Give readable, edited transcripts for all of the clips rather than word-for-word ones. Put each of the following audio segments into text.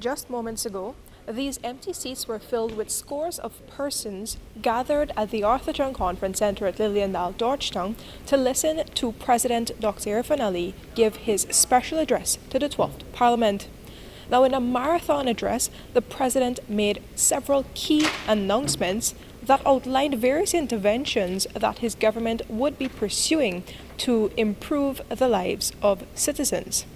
Just moments ago, these empty seats were filled with scores of persons gathered at the Arthur Chung Conference Centre at Liliendal, Georgetown, to listen to President Dr. Irfaan Ali give his special address to the 12th Parliament. Now, in a marathon address, the President made several key announcements that outlined various interventions that his government would be pursuing to improve the lives of citizens.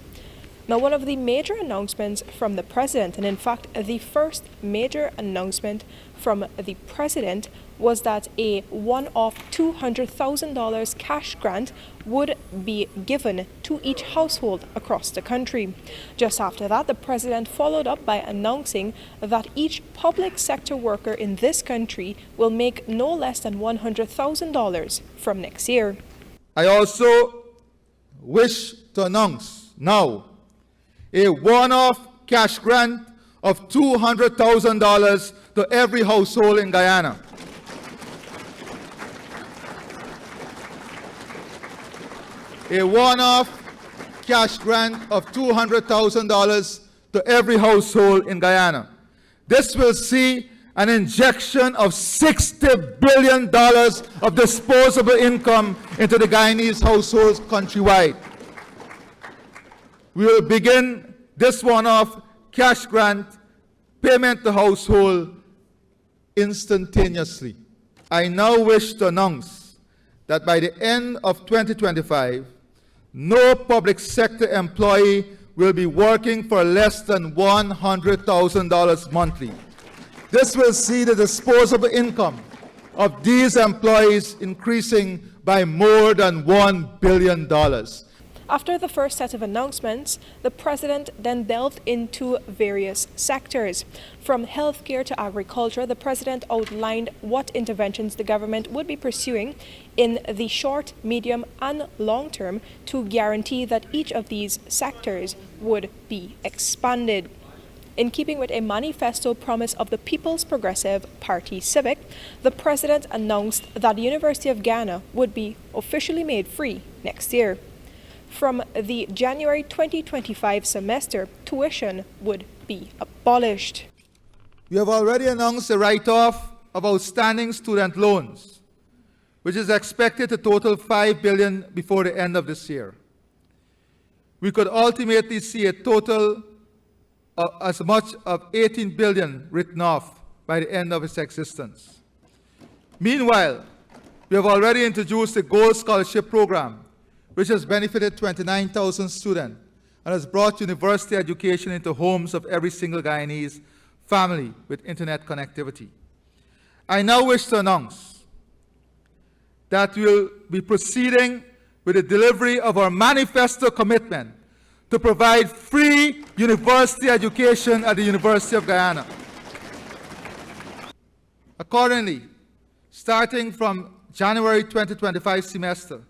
Now, one of the major announcements from the President, and in fact the first major announcement from the President, was that a one-off $200,000 cash grant would be given to each household across the country. Just after that, the President followed up by announcing that each public sector worker in this country will make no less than $100,000 from next year. I also wish to announce now a one-off cash grant of $200,000 to every household in Guyana. A one-off cash grant of $200,000 to every household in Guyana. This will see an injection of $60 billion of disposable income into the Guyanese households countrywide. We will begin this one-off cash grant payment to household instantaneously. I now wish to announce that by the end of 2025, no public sector employee will be working for less than $100,000 monthly. This will see the disposable income of these employees increasing by more than $1 billion. After the first set of announcements, the President then delved into various sectors. From healthcare to agriculture, the President outlined what interventions the government would be pursuing in the short, medium, and long term to guarantee that each of these sectors would be expanded. In keeping with a manifesto promise of the People's Progressive Party Civic, the President announced that the University of Guyana would be officially made free next year. From the January 2025 semester, tuition would be abolished. We have already announced the write-off of outstanding student loans, which is expected to total $5 billion before the end of this year. We could ultimately see a total of as much of $18 billion written off by the end of its existence. Meanwhile, we have already introduced the Gold Scholarship Program, which has benefited 29,000 students and has brought university education into homes of every single Guyanese family with internet connectivity. I now wish to announce that we will be proceeding with the delivery of our manifesto commitment to provide free university education at the University of Guyana. Accordingly, starting from January 2025 semester,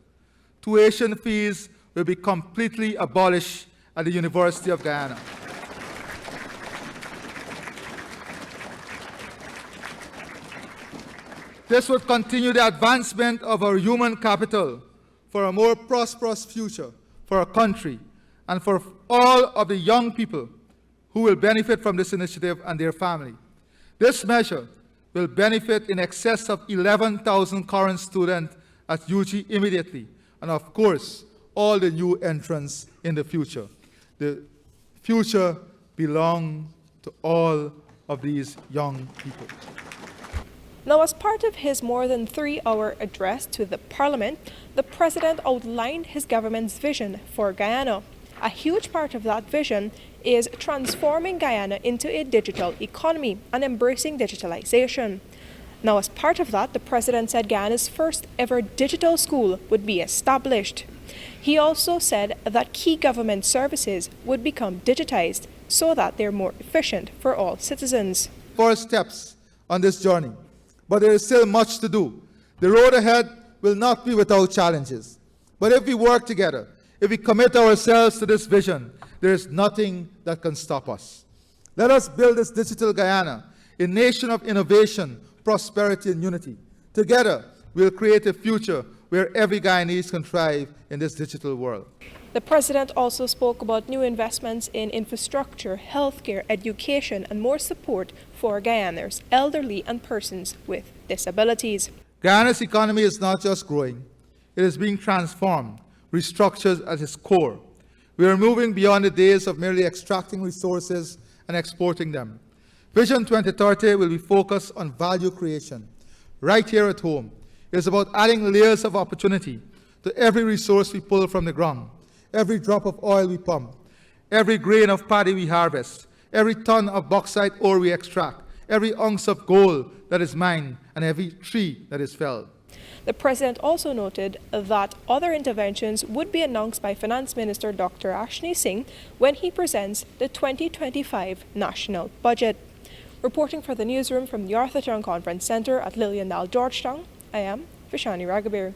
tuition fees will be completely abolished at the University of Guyana. This would continue the advancement of our human capital for a more prosperous future for our country and for all of the young people who will benefit from this initiative and their family. This measure will benefit in excess of 11,000 current students at UG immediately, and of course, all the new entrants in the future. The future belongs to all of these young people. Now, as part of his more than 3-hour address to the Parliament, the President outlined his government's vision for Guyana. A huge part of that vision is transforming Guyana into a digital economy and embracing digitalization. Now, as part of that, the President said Guyana's first ever digital school would be established. He also said that key government services would become digitized so that they're more efficient for all citizens. First steps on this journey, but there is still much to do. The road ahead will not be without challenges. But if we work together, if we commit ourselves to this vision, there is nothing that can stop us. Let us build this digital Guyana, a nation of innovation, prosperity, and unity. Together, we'll create a future where every Guyanese can thrive in this digital world. The President also spoke about new investments in infrastructure, healthcare, education, and more support for Guyaners, elderly and persons with disabilities. Guyana's economy is not just growing, it is being transformed, restructured at its core. We are moving beyond the days of merely extracting resources and exporting them. Vision 2030 will be focused on value creation, right here at home. It is about adding layers of opportunity to every resource we pull from the ground, every drop of oil we pump, every grain of paddy we harvest, every ton of bauxite ore we extract, every ounce of gold that is mined, and every tree that is felled. The President also noted that other interventions would be announced by Finance Minister Dr. Ashni Singh when he presents the 2025 National Budget. Reporting for the newsroom from the Arthur Young Conference Centre at Liliendale, Georgetown, I am Vishani Raghabir.